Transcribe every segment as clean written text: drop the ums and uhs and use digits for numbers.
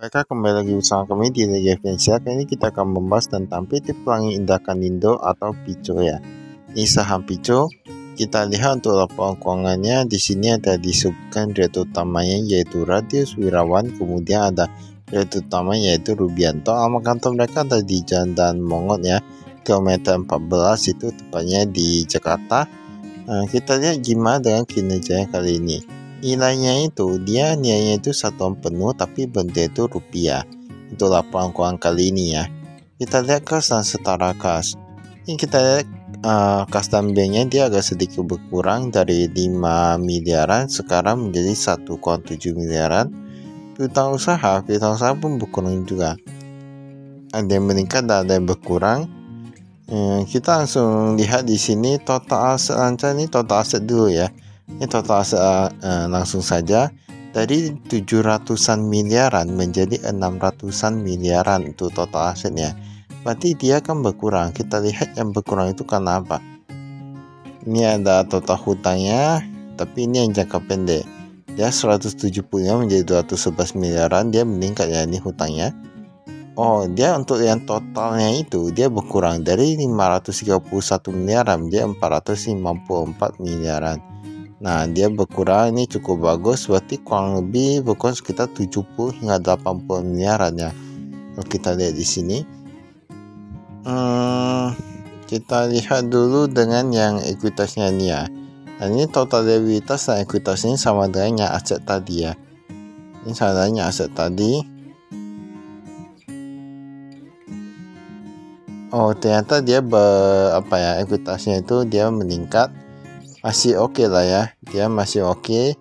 Baiklah, kembali lagi bersama kami di Liga Finansial. Kali ini kita akan membahas tentang PT Pelangi Indah Kanindo atau PICO ya. Ini saham PICO. Kita lihat untuk laporan keuangannya. Di sini ada disebutkan direktur utamanya yaitu Radius Wirawan, kemudian ada direktur utama yaitu Rubianto. Alamat kantor mereka ada di Jalan Mongot ya, kilometer 14, itu tepatnya di Jakarta. Kita lihat gimana dengan kinerjanya kali ini. Nilainya itu satuan penuh tapi bentuk itu rupiah untuk laporan keuangan kali ini ya. Kita lihat kas dan setara kas. Ini kita lihat kas dan banknya dia agak sedikit berkurang dari 5 miliaran sekarang menjadi 1,7 miliaran. Piutang usaha pun berkurang juga. Ada yang meningkat dan ada yang berkurang. Kita langsung lihat di sini total aset lancar. Ini total aset dulu ya. Ini total aset langsung saja dari 700-an miliaran menjadi 600-an miliaran untuk total asetnya. Berarti dia akan berkurang. Kita lihat yang berkurang itu karena apa? Ini ada total hutangnya, tapi ini yang jangka pendek. Dia 175 menjadi 211 miliaran, dia meningkat ya ini hutangnya. Oh, dia untuk yang totalnya itu dia berkurang dari 531 miliaran menjadi 454 miliaran. Nah, dia berkurang, ini cukup bagus, berarti kurang lebih berkurang sekitar 70 hingga 80 miliaran ya. Kalau kita lihat di sini. Kita lihat dulu dengan yang ekuitasnya ini ya. Nah, ini total liabilitas dan ekuitas ini sama dengan yang aset tadi ya. Ini sama dengan yang aset tadi. Oh, ternyata dia ekuitasnya itu dia meningkat. Masih oke lah ya, dia masih oke.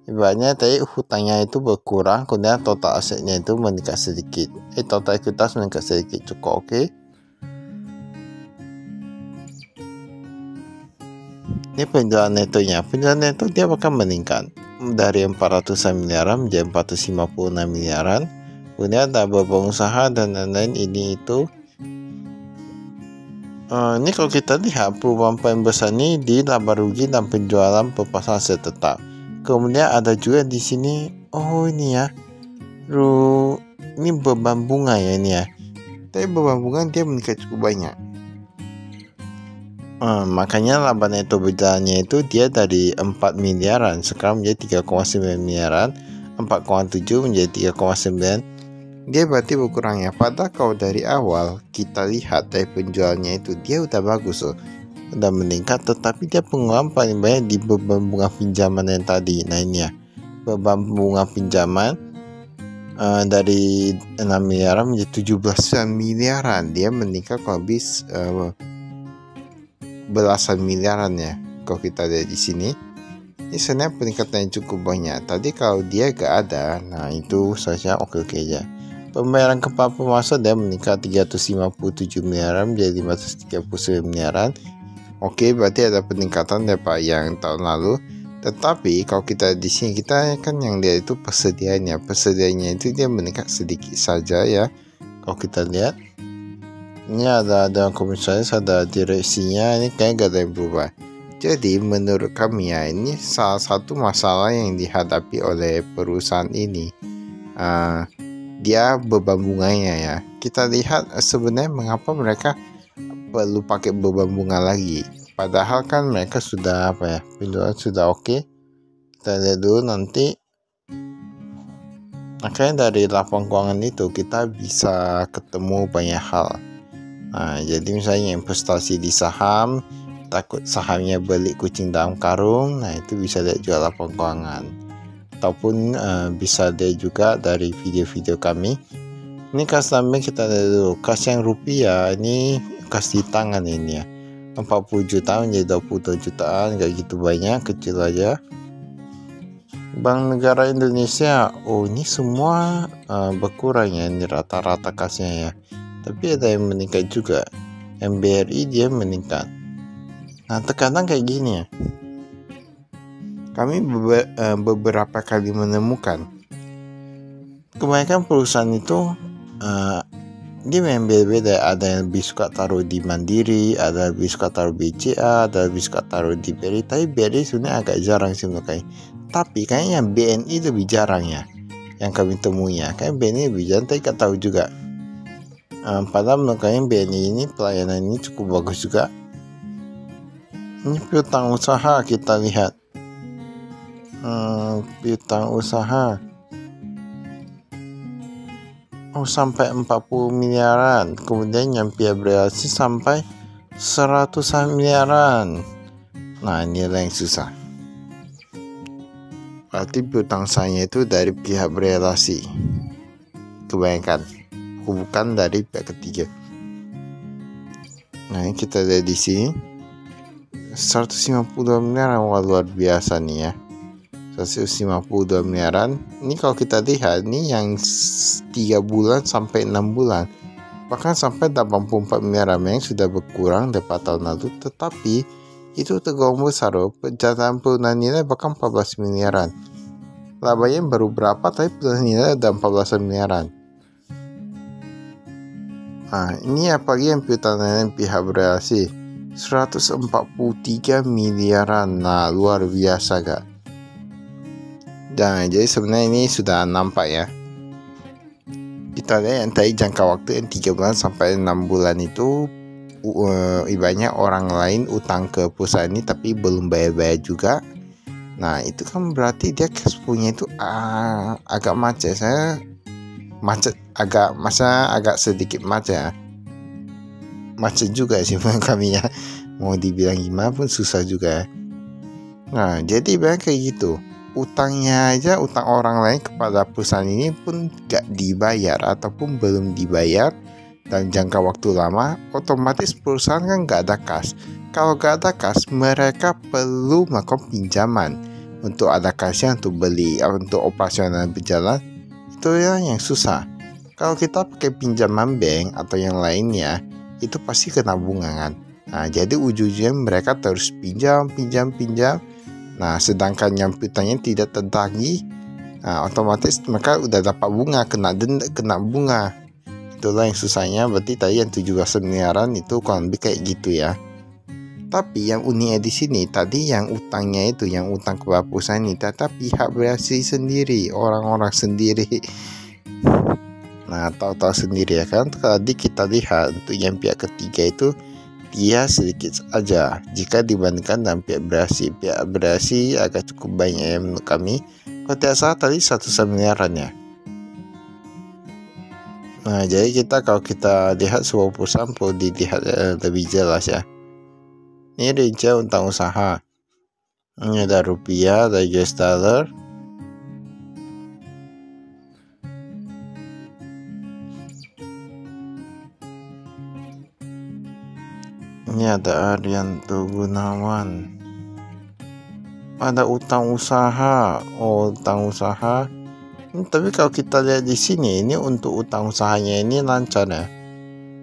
Ibaratnya tadi hutangnya itu berkurang, kemudian total asetnya itu meningkat sedikit. Total ekuitas meningkat sedikit, cukup oke. Ini penjualan netonya, penjualan neto dia bakal meningkat dari 400 miliaran menjadi 456 miliaran. Kemudian ada beberapa usaha dan lain-lain ini itu. Ini kalau kita lihat perubahan paling besar ini di laba rugi dan penjualan pelepasan aset tetap. Kemudian ada juga di sini, ini ya, ini beban bunga ya ini ya. Tapi beban bunga dia meningkat cukup banyak. Makanya laba neto berjalannya itu dia dari 4 miliaran sekarang menjadi 3,9 miliaran, 4,7 menjadi 3,9. Dia berarti berkurang ya. Padahal kalau dari awal kita lihat dari penjualnya itu dia udah bagus loh, udah meningkat, tetapi dia pengeluaran paling banyak di beban bunga pinjaman yang tadi. Nah ini ya, beban bunga pinjaman dari 6 miliaran menjadi 17 miliaran, dia meningkat kalau lebih belasan miliaran ya. Kalau kita lihat di sini, ini sebenarnya peningkatan yang cukup banyak. Tadi kalau dia gak ada, nah itu saja oke aja. Pembayaran kepada pemasok dia meningkat 357 miliaran menjadi 539 miliaran. Oke, berarti ada peningkatan daripada yang tahun lalu. Tetapi kalau kita di sini kita kan yang lihat itu persediaannya itu dia meningkat sedikit saja ya. Kalau kita lihat ini ada komisaris, ada direksinya, ini kayak gak ada yang berubah. Jadi menurut kami ya, ini salah satu masalah yang dihadapi oleh perusahaan ini. Dia beban bunganya ya. Kita lihat sebenarnya mengapa mereka perlu pakai beban bunga lagi. Padahal kan mereka sudah penjualan sudah oke. Kita lihat dulu nanti. Makanya dari laporan keuangan itu kita bisa ketemu banyak hal. Nah, jadi misalnya investasi di saham, takut sahamnya beli kucing dalam karung. Nah, itu bisa lihat juga laporan keuangan. Ataupun bisa lihat juga dari video-video kami. Ini kas tambang kita lihat dulu. Kas yang rupiah ini kas di tangan ini ya, 40 juta menjadi 22 jutaan, gak gitu banyak, kecil aja. Bank Negara Indonesia, ini semua berkurang ya, ini rata-rata kasnya ya. Tapi ada yang meningkat juga. MBRI dia meningkat. Nah, terkadang kayak gini ya. Kami beberapa kali menemukan kebanyakan perusahaan itu dia memang beda-beda. Ada yang lebih suka taruh di Mandiri, ada yang lebih suka taruh BCA, ada yang lebih suka taruh di BRI. Tapi BRI sebenarnya agak jarang sih menurut saya. Tapi kayaknya BNI lebih jarang ya. yang kami temui ya. Kayak BNI lebih jantai, gak tahu juga. Padahal menurut kami BNI ini pelayanan ini cukup bagus juga. Ini piutang usaha kita lihat. Piutang usaha sampai 40 miliaran. Kemudian yang pihak bereaksi sampai 100 miliaran. Nah, inilah yang susah. Berarti piutang usahanya itu dari pihak berelasi kebanyakan, bukan dari pihak ketiga. Nah, ini kita lihat di sini 152 miliaran. Wah, luar biasa nih ya. 152 miliaran. Ini kalau kita lihat ini yang 3 bulan sampai 6 bulan, bahkan sampai 84 miliaran yang sudah berkurang dari tahun lalu, tetapi itu tergolong besar loh. Pencatatan penurunan nilai bahkan 14 miliaran. Labanya baru berapa, tapi penurunan nilai ada 14 miliaran. Nah, ini apalagi yang piutang pihak berelasi 143 miliaran. Nah, luar biasa gak? Dan jadi sebenarnya ini sudah nampak ya. Kita lihat yang tadi jangka waktu yang 3 bulan sampai 6 bulan itu ibaratnya orang lain utang ke perusahaan ini tapi belum bayar-bayar juga. Nah, itu kan berarti dia cash flow-nya itu agak macet. Agak sedikit macet. Macet juga sih menurut kami ya. Mau dibilang gimana pun susah juga. Nah, jadi banyak kayak gitu. Utangnya aja, utang orang lain kepada perusahaan ini pun gak dibayar ataupun belum dibayar dan jangka waktu lama, otomatis perusahaan kan gak ada kas. Kalau gak ada kas, mereka perlu melakukan pinjaman untuk ada kasnya untuk beli, untuk operasional berjalan. Itu yang susah. Kalau kita pakai pinjaman bank atau yang lainnya, itu pasti kena bunga kan. Nah, jadi ujung-ujungnya mereka terus pinjam. Nah, sedangkan yang piutangnya tidak tertagih, nah, otomatis mereka udah dapat bunga, kena bunga. Itulah yang susahnya. Berarti tadi yang 17 miliaran itu kurang lebih kayak gitu ya. Tapi yang uniknya di sini tadi yang utangnya itu, yang utang kepada perusahaan ini, tetapi pihak berelasi sendiri, orang-orang sendiri. Nah, tahu-tahu sendiri ya kan. Tadi kita lihat untuk yang pihak ketiga itu dia sedikit aja jika dibandingkan dengan pihak berelasi. Pihak berelasi agak cukup banyak ya menurut kami. Kalau tidak salah tadi 100 miliaran ya. Nah, jadi kalau kita lihat sebuah perusahaan perlu dilihat lebih jelas ya. Ini rincian utang usaha. Ini ada rupiah, ada US dollar. Ini ada Arianto Gunawan. Ada utang usaha. Utang usaha. Tapi kalau kita lihat di sini, ini untuk utang usahanya ini lancar ya.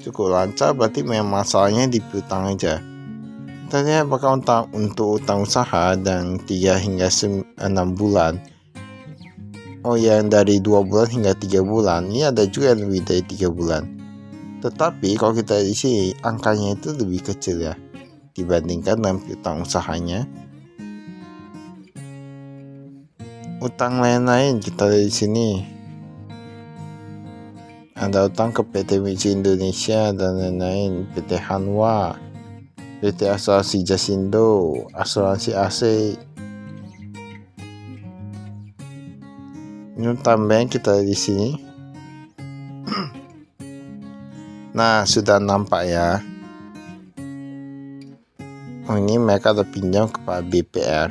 Cukup lancar, berarti memang masalahnya di piutang aja. Kita lihat apakah untuk utang usaha dan 3 hingga 6 bulan. Yang dari 2 bulan hingga 3 bulan. Ini ada juga yang lebih dari 3 bulan. Tetapi kalau kita di sini angkanya itu lebih kecil ya dibandingkan dengan piutang usahanya. Utang lain-lain kita lihat di sini. Ada utang ke PT Miji Indonesia dan lain-lain, PT Hanwha, PT Asuransi Jasindo, Asuransi AC. Ini tambahan kita lihat di sini. Nah, sudah nampak ya. Ini mereka ada pinjam kepada BPR.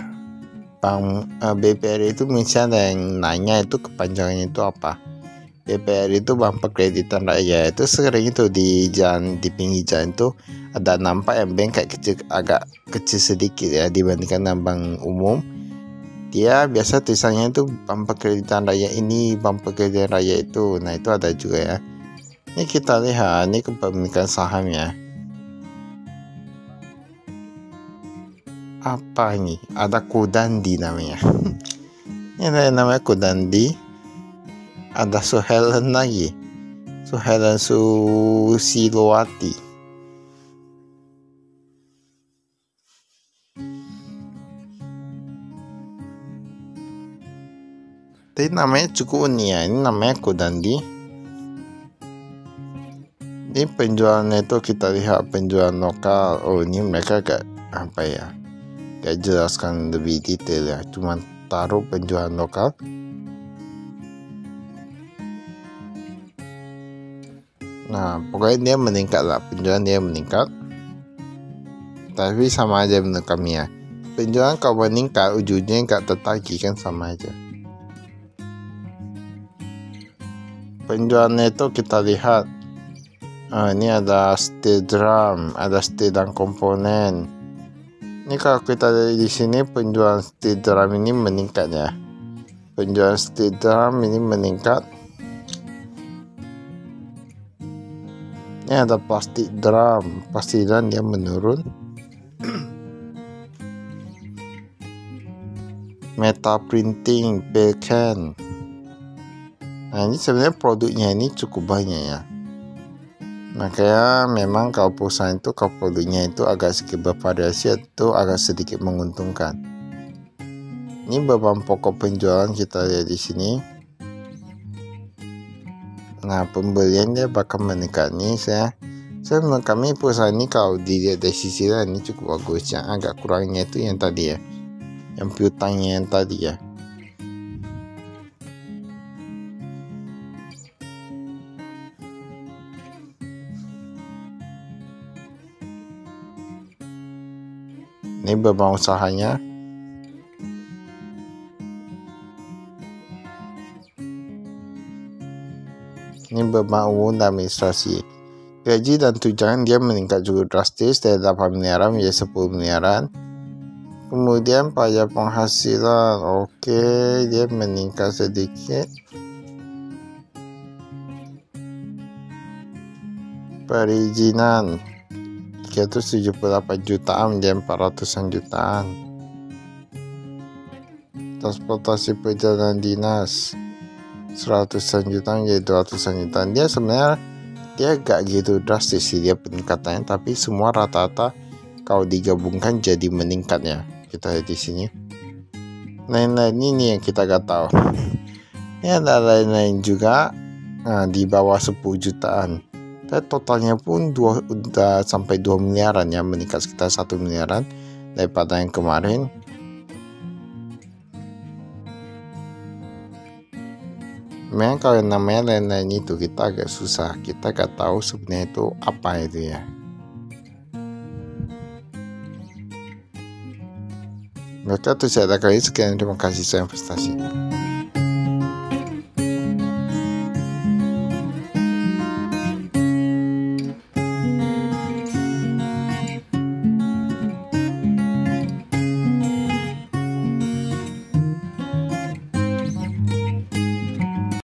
Bank BPR itu misalnya ada yang nanya itu kepanjangannya itu apa. BPR itu Bank Perkreditan Rakyat. Itu sering itu di pinggir jalan itu ada nampak yang bank kayak kecil, agak kecil sedikit ya dibandingkan dengan bank umum. Dia biasa tulisannya itu Bank Perkreditan Rakyat ini, Bank Perkreditan Rakyat itu. Nah, itu ada juga ya. Ini kita lihat, ini kepemilikan sahamnya. Apa ini? Ada Kodandi namanya. Ini ada namanya Kodandi. Ada Suhelen lagi. Suhelen Susilowati. Tapi namanya cukup unik ya. Ini namanya Kodandi. Ini penjualnya itu kita lihat penjual lokal. Oh, ini mereka gak apa ya, gak jelaskan lebih detail ya. Cuman taruh penjual lokal. Nah, pokoknya dia meningkat lah, penjualan dia meningkat. Tapi sama aja menurut kami ya. Penjualan kalau meningkat, ujungnya gak tertagih kan, sama aja. Penjualannya itu kita lihat. Ini ada steel drum, ada steel dan komponen. Ini kalau kita lihat di sini penjualan steel drum ini meningkat ya. Penjualan steel drum ini meningkat. Ini ada plastik drum dia menurun. Metal printing, can. Nah, ini sebenarnya produknya ini cukup banyak ya. Makanya memang kalau perusahaan itu kalau produknya itu agak sedikit bervariasi itu agak sedikit menguntungkan. Ini beban pokok penjualan kita lihat di sini. Nah, pembelian dia bakal meningkat nih. Saya menurut kami perusahaan ini kalau dilihat dari sisi lain ini cukup bagus ya. Agak kurangnya itu yang tadi ya, yang piutangnya yang tadi ya. Ini beban usahanya. Ini beban umum dan administrasi. Gaji dan tunjangan dia meningkat cukup drastis dari 8 miliaran menjadi 10 miliaran. Kemudian pajak penghasilan, oke, dia meningkat sedikit. Perizinan 378 jutaan menjadi 400-an jutaan. Transportasi perjalanan dinas 100-an jutaan menjadi 200-an jutaan. Dia sebenarnya dia gak gitu drastis sih dia peningkatannya, tapi semua rata-rata kalau digabungkan jadi meningkat ya. Kita lihat di sini. Lain-lain ini yang kita gak tahu. Ini ada lain-lain juga. Nah, di bawah 10 jutaan. Dan totalnya pun udah sampai 2 miliaran ya, meningkat sekitar 1 miliaran daripada yang kemarin. Memang kalau yang namanya lain-lain itu kita agak susah, kita gak tahu sebenarnya itu apa itu ya. Maka itu saya ada kali sekian, terima kasih, saya investasi.